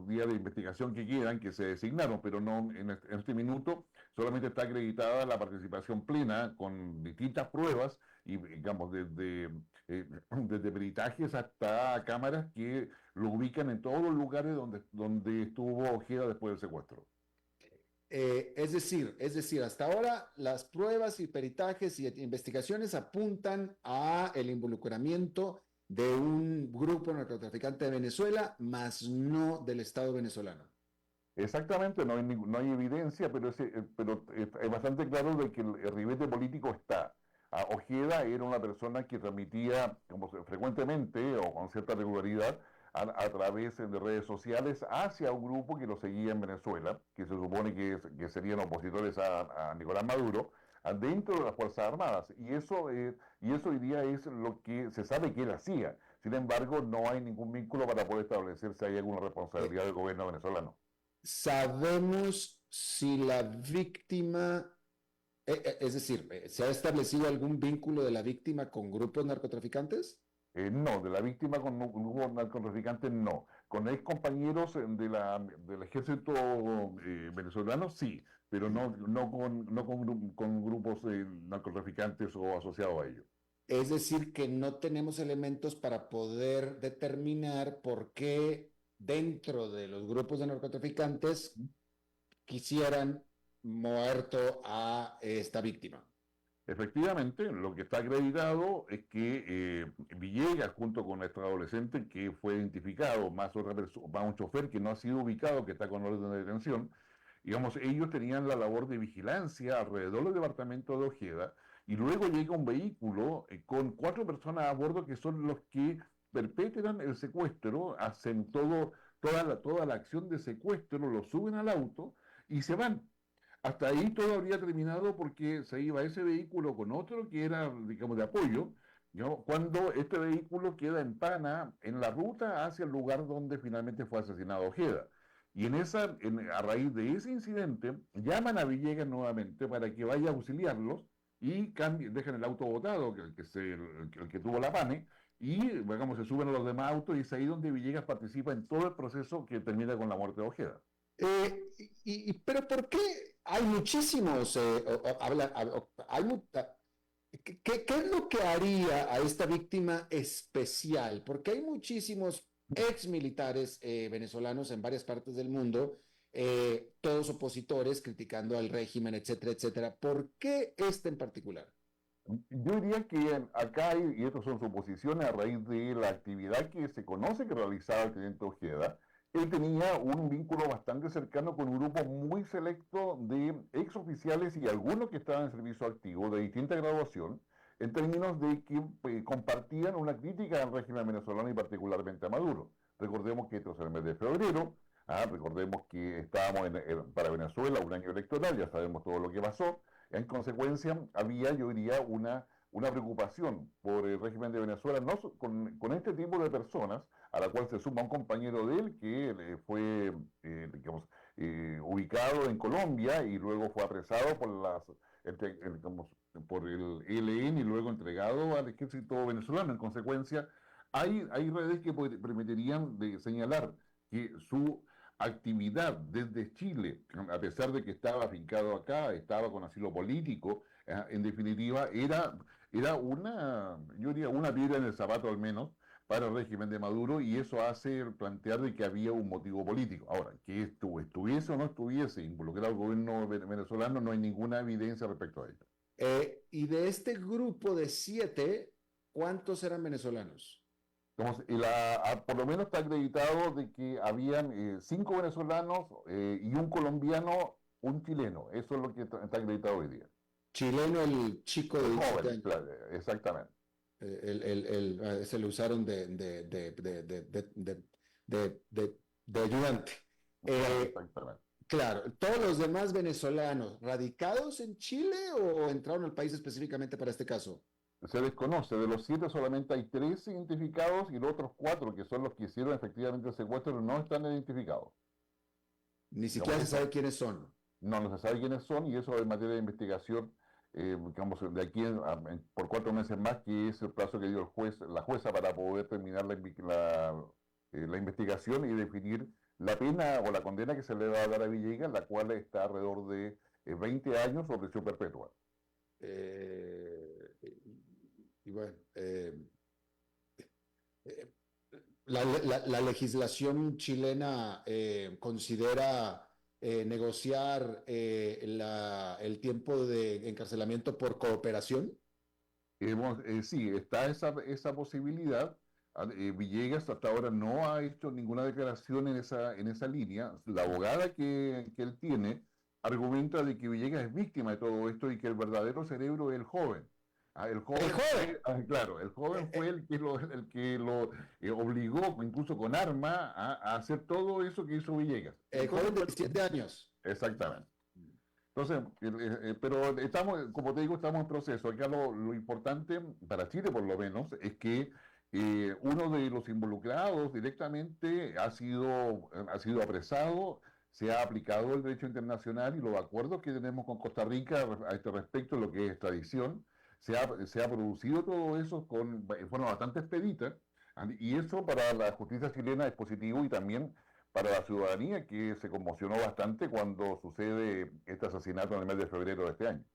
días de investigación que quedan, que se designaron, pero no en este minuto solamente está acreditada la participación plena con distintas pruebas y, digamos, desde peritajes hasta cámaras que lo ubican en todos los lugares donde estuvo Ojeda después del secuestro. Es decir, hasta ahora las pruebas y peritajes y investigaciones apuntan a el involucramiento de un grupo narcotraficante de Venezuela, más no del Estado venezolano. Exactamente, no hay evidencia, pero es bastante claro de que el ribete político está. Ojeda era una persona que transmitía frecuentemente o con cierta regularidad a través de redes sociales hacia un grupo que lo seguía en Venezuela, que se supone que serían opositores a Nicolás Maduro, dentro de las Fuerzas Armadas. Y eso hoy día es lo que se sabe que él hacía. Sin embargo, no hay ningún vínculo para poder establecer si hay alguna responsabilidad del gobierno venezolano. ¿Sabemos si la víctima, es decir, se ha establecido algún vínculo de la víctima con grupos narcotraficantes? No, de la víctima con grupos narcotraficantes no. Con ex compañeros del ejército venezolano sí, pero no con grupos narcotraficantes o asociados a ellos. Es decir, que no tenemos elementos para poder determinar por qué dentro de los grupos de narcotraficantes quisieran muerto a esta víctima. Efectivamente, lo que está acreditado es que Villegas, junto con este adolescente que fue identificado, más un chofer que no ha sido ubicado, que está con orden de detención, digamos, ellos tenían la labor de vigilancia alrededor del departamento de Ojeda, y luego llega un vehículo con 4 personas a bordo que son los que perpetran el secuestro, hacen toda la acción de secuestro, lo suben al auto y se van. Hasta ahí todo habría terminado porque se iba ese vehículo con otro que era, digamos, de apoyo, ¿no? Cuando este vehículo queda en pana en la ruta hacia el lugar donde finalmente fue asesinado Ojeda. Y a raíz de ese incidente, llaman a Villegas nuevamente para que vaya a auxiliarlos y dejan el auto botado, el que tuvo la pane, y digamos, se suben a los demás autos y es ahí donde Villegas participa en todo el proceso que termina con la muerte de Ojeda. Pero ¿por qué hay muchísimos? ¿Qué es lo que haría a esta víctima especial? Porque hay muchísimos ex militares venezolanos en varias partes del mundo, todos opositores criticando al régimen, etcétera, etcétera. ¿Por qué este en particular? Yo diría que acá y estas son suposiciones a raíz de la actividad que se conoce que realizaba el teniente Ojeda. Él tenía un vínculo bastante cercano con un grupo muy selecto de exoficiales y algunos que estaban en servicio activo de distinta graduación, en términos de que compartían una crítica al régimen venezolano y particularmente a Maduro. Recordemos que esto es el mes de febrero, recordemos que estábamos para Venezuela un año electoral, ya sabemos todo lo que pasó. En consecuencia, había, yo diría, una preocupación por el régimen de Venezuela, no con este tipo de personas, a la cual se suma un compañero de él que fue, ubicado en Colombia y luego fue apresado por el ELN y luego entregado al ejército venezolano. En consecuencia, hay redes que permitirían señalar que su actividad desde Chile, a pesar de que estaba afincado acá, estaba con asilo político, en definitiva, era yo diría, una piedra en el zapato al menos para el régimen de Maduro, y eso hace plantear de que había un motivo político. Ahora, que estuviese o no estuviese involucrado el gobierno venezolano, no hay ninguna evidencia respecto a ello. Y de este grupo de 7, ¿cuántos eran venezolanos? Por lo menos está acreditado de que habían 5 venezolanos y un colombiano, un chileno. Eso es lo que está acreditado hoy día. Chileno, el chico de joven, claro, exactamente. Se lo usaron de ayudante. Exactamente. Claro, ¿todos los demás venezolanos radicados en Chile o entraron al país específicamente para este caso? Se desconoce, de los 7 solamente hay 3 identificados y los otros 4, que son los que hicieron efectivamente el secuestro, no están identificados. Ni siquiera se sabe quiénes son. No se sabe quiénes son y eso en materia de investigación, digamos, de aquí por 4 meses más, que es el plazo que dio el juez, la jueza para poder terminar la investigación y definir la pena o la condena que se le va a dar a Villegas, la cual está alrededor de 20 años o prisión perpetua. Y bueno, la legislación chilena considera negociar el tiempo de encarcelamiento por cooperación. Sí, está esa posibilidad. Villegas hasta ahora no ha hecho ninguna declaración en esa línea. La abogada que él tiene argumenta de que Villegas es víctima de todo esto y que el verdadero cerebro es el joven. El joven fue el que lo obligó, incluso con arma, a hacer todo eso que hizo Villegas. El joven de 17 años. Exactamente. Entonces, pero estamos, como te digo, estamos en proceso. Acá lo importante, para Chile por lo menos, es que uno de los involucrados directamente ha sido apresado, se ha aplicado el derecho internacional y los acuerdos que tenemos con Costa Rica a este respecto, lo que es extradición, se ha producido todo eso con forma bastante expedita, y eso para la justicia chilena es positivo y también para la ciudadanía, que se conmocionó bastante cuando sucede este asesinato en el mes de febrero de este año.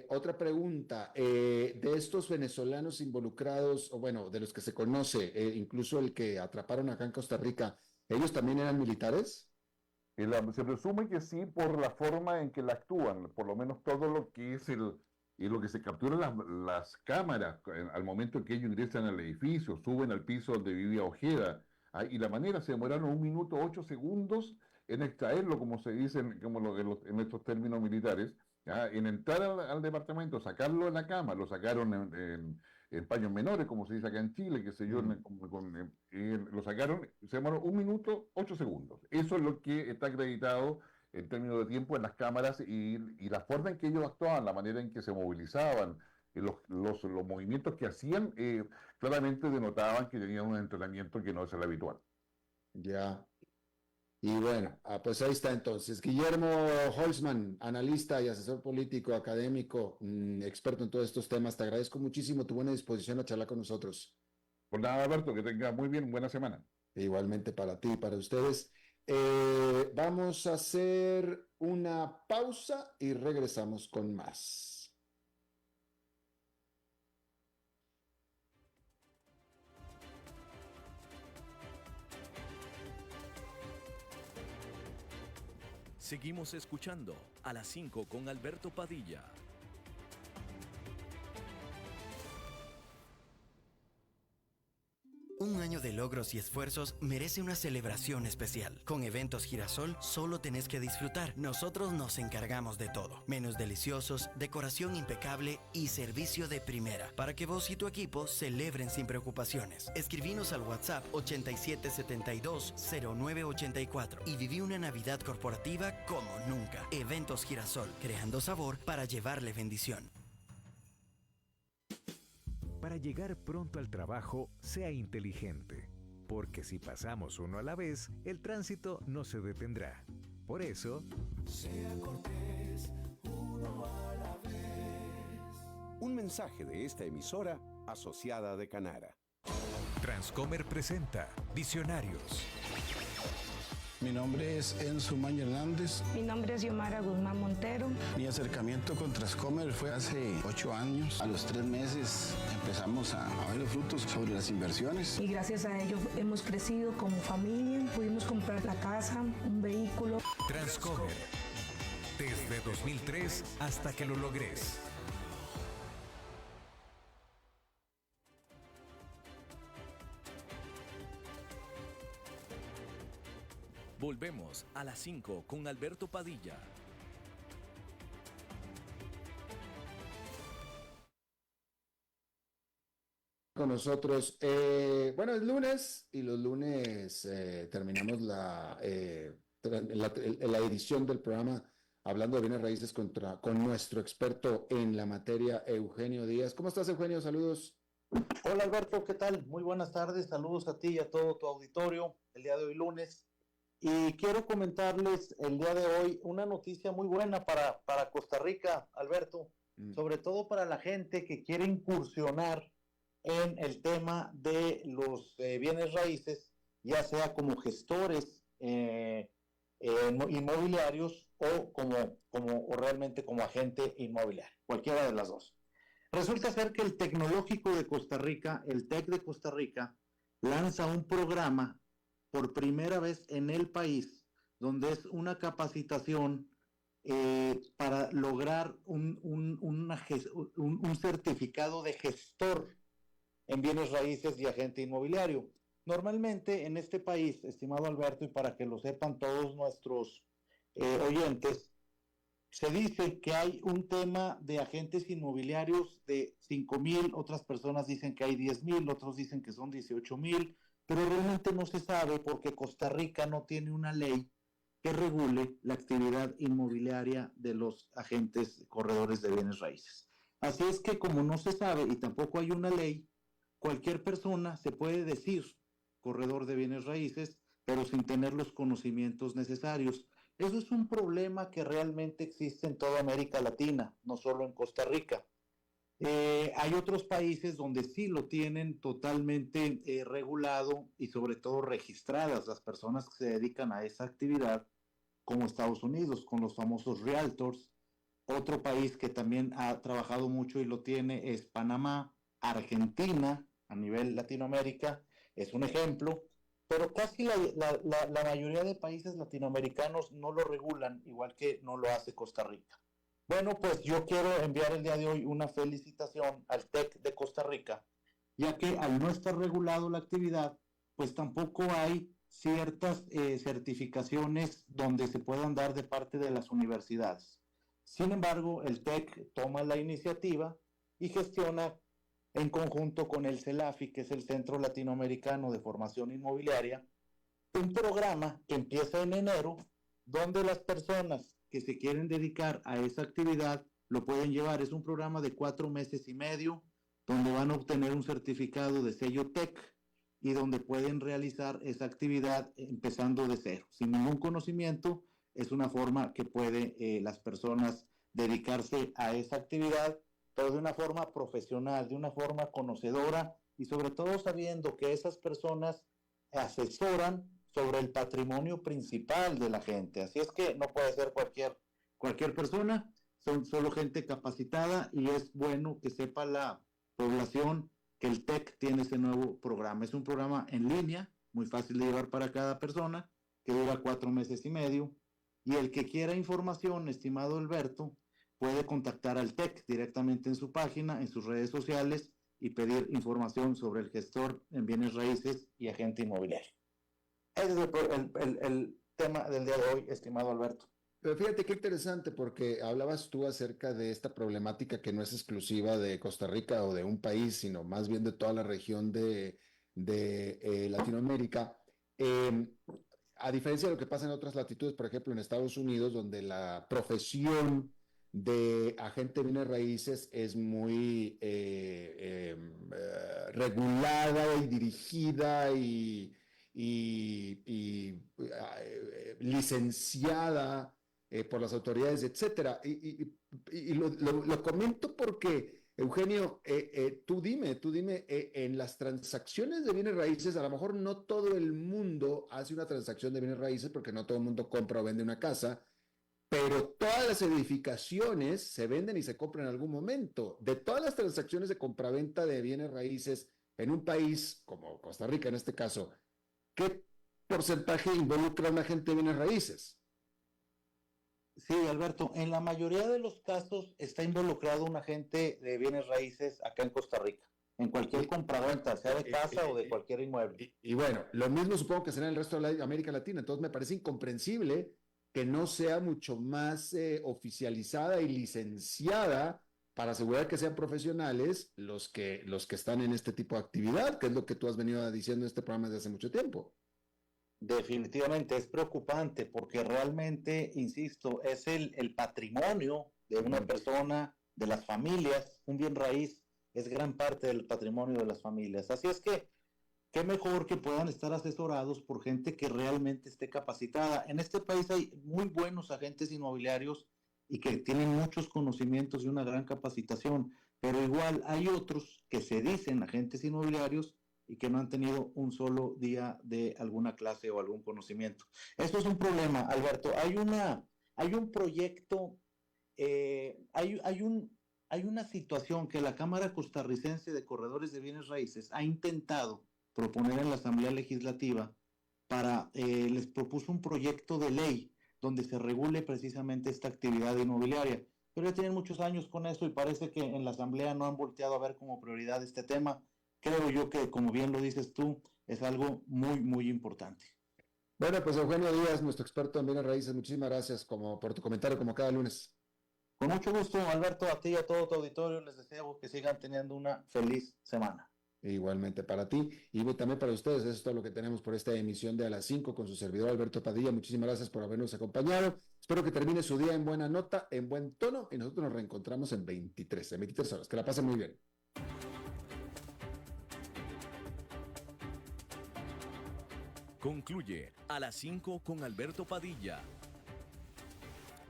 Otra pregunta, de estos venezolanos involucrados, o bueno, de los que se conoce, incluso el que atraparon acá en Costa Rica, ¿ellos también eran militares? Se presume que sí, por la forma en que la actúan, por lo menos todo lo que es lo que se captura las cámaras al momento en que ellos ingresan al edificio, suben al piso donde vivía Ojeda, y la manera, se demoraron 1 minuto 8 segundos en extraerlo, como se dice en estos términos militares, en entrar al departamento, sacarlo de la cama, lo sacaron en paños menores, como se dice acá en Chile, qué sé yo, lo sacaron, se demoró 1 minuto 8 segundos. Eso es lo que está acreditado en términos de tiempo en las cámaras y la forma en que ellos actuaban, la manera en que se movilizaban, los movimientos que hacían, claramente denotaban que tenían un entrenamiento que no es el habitual. Ya. Y bueno, pues ahí está entonces. Guillermo Holzman, analista y asesor político, académico, experto en todos estos temas. Te agradezco muchísimo tu buena disposición a charlar con nosotros. Por nada, Alberto, que tenga muy bien, buena semana. Igualmente para ti y para ustedes. Vamos a hacer una pausa y regresamos con más. Seguimos escuchando a las 5 con Alberto Padilla. Un año de logros y esfuerzos merece una celebración especial. Con Eventos Girasol solo tenés que disfrutar. Nosotros nos encargamos de todo. Menús deliciosos, decoración impecable y servicio de primera. Para que vos y tu equipo celebren sin preocupaciones. Escribinos al WhatsApp 8772-0984 y viví una Navidad corporativa como nunca. Eventos Girasol, creando sabor para llevarle bendición. Para llegar pronto al trabajo, sea inteligente, porque si pasamos uno a la vez, el tránsito no se detendrá. Por eso, sea cortés, uno a la vez. Un mensaje de esta emisora asociada de Canara. Transcomer presenta Visionarios. Mi nombre es Enzo Maña Hernández. Mi nombre es Xiomara Guzmán Montero. Mi acercamiento con Transcomer fue hace 8 años. A los 3 meses empezamos a ver los frutos sobre las inversiones. Y gracias a ello hemos crecido como familia. Pudimos comprar la casa, un vehículo. Transcomer. Desde 2003 hasta que lo logres. Volvemos a las 5 con Alberto Padilla. con nosotros. Bueno, es lunes y los lunes terminamos la edición del programa hablando de bienes raíces con nuestro experto en la materia, Eugenio Díaz. ¿Cómo estás, Eugenio? Saludos. Hola Alberto, ¿qué tal? Muy buenas tardes, saludos a ti y a todo tu auditorio el día de hoy lunes. Y quiero comentarles el día de hoy una noticia muy buena para Costa Rica, Alberto, sobre todo para la gente que quiere incursionar en el tema de los bienes raíces, ya sea como gestores inmobiliarios o realmente como agente inmobiliario, cualquiera de las dos. Resulta ser que el Tecnológico de Costa Rica, el TEC de Costa Rica, lanza un programa por primera vez en el país, donde es una capacitación para lograr un certificado de gestor en bienes raíces y agente inmobiliario. Normalmente en este país, estimado Alberto, y para que lo sepan todos nuestros oyentes, se dice que hay un tema de agentes inmobiliarios de 5,000, otras personas dicen que hay 10,000, otros dicen que son 18,000, pero realmente no se sabe porque Costa Rica no tiene una ley que regule la actividad inmobiliaria de los agentes corredores de bienes raíces. Así es que como no se sabe y tampoco hay una ley, cualquier persona se puede decir corredor de bienes raíces, pero sin tener los conocimientos necesarios. Eso es un problema que realmente existe en toda América Latina, no solo en Costa Rica. Hay otros países donde sí lo tienen totalmente regulado y sobre todo registradas las personas que se dedican a esa actividad, como Estados Unidos, con los famosos realtors. Otro país que también ha trabajado mucho y lo tiene es Panamá. Argentina, a nivel Latinoamérica, es un ejemplo. Pero casi la mayoría de países latinoamericanos no lo regulan, igual que no lo hace Costa Rica. Bueno, pues yo quiero enviar el día de hoy una felicitación al TEC de Costa Rica, ya que al no estar regulado la actividad, pues tampoco hay ciertas certificaciones donde se puedan dar de parte de las universidades. Sin embargo, el TEC toma la iniciativa y gestiona en conjunto con el CELAFI, que es el Centro Latinoamericano de Formación Inmobiliaria, un programa que empieza en enero, donde las personas que se quieren dedicar a esa actividad lo pueden llevar. Es un programa de 4 meses y medio, donde van a obtener un certificado de sello TEC y donde pueden realizar esa actividad empezando de cero, sin ningún conocimiento. Es una forma que puede las personas dedicarse a esa actividad, pero de una forma profesional, de una forma conocedora y sobre todo sabiendo que esas personas asesoran sobre el patrimonio principal de la gente. Así es que no puede ser cualquier persona, son solo gente capacitada y es bueno que sepa la población que el TEC tiene ese nuevo programa. Es un programa en línea, muy fácil de llevar para cada persona, que dura 4 meses y medio. Y el que quiera información, estimado Alberto, puede contactar al TEC directamente en su página, en sus redes sociales y pedir información sobre el gestor en bienes raíces y agente inmobiliario. Ese es el tema del día de hoy, estimado Alberto. Pero fíjate qué interesante, porque hablabas tú acerca de esta problemática que no es exclusiva de Costa Rica o de un país, sino más bien de toda la región de Latinoamérica. A diferencia de lo que pasa en otras latitudes, por ejemplo en Estados Unidos, donde la profesión de agente de bienes raíces es muy regulada y dirigida y licenciada por las autoridades, etcétera. Y lo comento porque, Eugenio, tú dime, en las transacciones de bienes raíces, a lo mejor no todo el mundo hace una transacción de bienes raíces porque no todo el mundo compra o vende una casa, pero todas las edificaciones se venden y se compran en algún momento. De todas las transacciones de compraventa de bienes raíces en un país como Costa Rica, en este caso, ¿qué porcentaje involucra a un agente de bienes raíces? Sí, Alberto, en la mayoría de los casos está involucrado un agente de bienes raíces acá en Costa Rica, en cualquier compraventa, sea de casa o de cualquier inmueble. Y bueno, lo mismo supongo que será en el resto de América Latina. Entonces me parece incomprensible que no sea mucho más oficializada y licenciada para asegurar que sean profesionales los que están en este tipo de actividad, que es lo que tú has venido diciendo en este programa desde hace mucho tiempo. Definitivamente es preocupante porque realmente, insisto, es el patrimonio de una persona, de las familias. Un bien raíz es gran parte del patrimonio de las familias. Así es que, qué mejor que puedan estar asesorados por gente que realmente esté capacitada. En este país hay muy buenos agentes inmobiliarios y que tienen muchos conocimientos y una gran capacitación, pero igual hay otros que se dicen agentes inmobiliarios y que no han tenido un solo día de alguna clase o algún conocimiento. Esto es un problema, Alberto. Hay un proyecto, hay una situación que la Cámara Costarricense de Corredores de Bienes Raíces ha intentado proponer en la Asamblea Legislativa les propuso un proyecto de ley donde se regule precisamente esta actividad inmobiliaria. Pero ya tienen muchos años con eso y parece que en la Asamblea no han volteado a ver como prioridad este tema. Creo yo que, como bien lo dices tú, es algo muy, muy importante. Bueno, pues Eugenio Díaz, nuestro experto en bienes raíces, muchísimas gracias por tu comentario como cada lunes. Con mucho gusto, Alberto, a ti y a todo tu auditorio les deseo que sigan teniendo una feliz semana. Igualmente para ti y también para ustedes. Eso es todo lo que tenemos por esta emisión de A las 5 con su servidor Alberto Padilla. Muchísimas gracias por habernos acompañado. Espero que termine su día en buena nota, en buen tono, y nosotros nos reencontramos en 23 horas. Que la pasen muy bien. Concluye A las 5 con Alberto Padilla.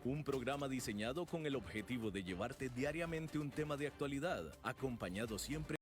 Un programa diseñado con el objetivo de llevarte diariamente un tema de actualidad, acompañado siempre